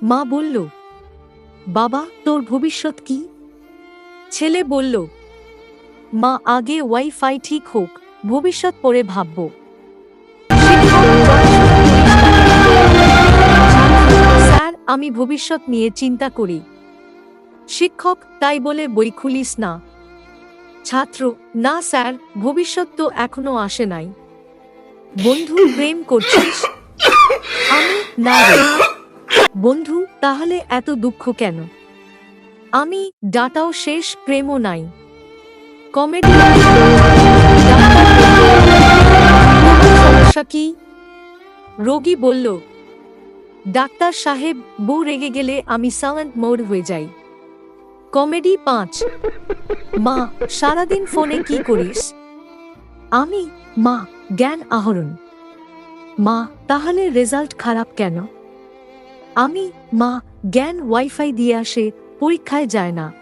মা বলল, বাবা তোর ভবিষ্যৎ কি? ছেলে বলল, মা আগে ওয়াইফাই ঠিক হোক, ভবিষ্যৎ পরে ভাবব। স্যার, আমি ভবিষ্যৎ নিয়ে চিন্তা করি। শিক্ষক, তাই বলে বই খুলিস না। ছাত্র, না স্যার, ভবিষ্যৎ তো এখনো আসে নাই। বন্ধু, প্রেম করছিস? আমি, না রে। বন্ধু, তাহলে এত দুঃখ কেন? আমি, ডাটাও শেষ, প্রেমও নাই। কমেডি। সমস্যা কি? রোগী বলল, ডাক্তার সাহেব, বউ রেগে গেলে আমি সাইলেন্ট মোড হয়ে যাই। কমেডি 5। মা, সারাদিন ফোনে কি করিস? আমি, মা, জ্ঞান আহরণ। মা, তাহলে রেজাল্ট খারাপ কেন? আমি, মা, জ্ঞান ওয়াইফাই দিয়ে আসে, পরীক্ষায় যায় না।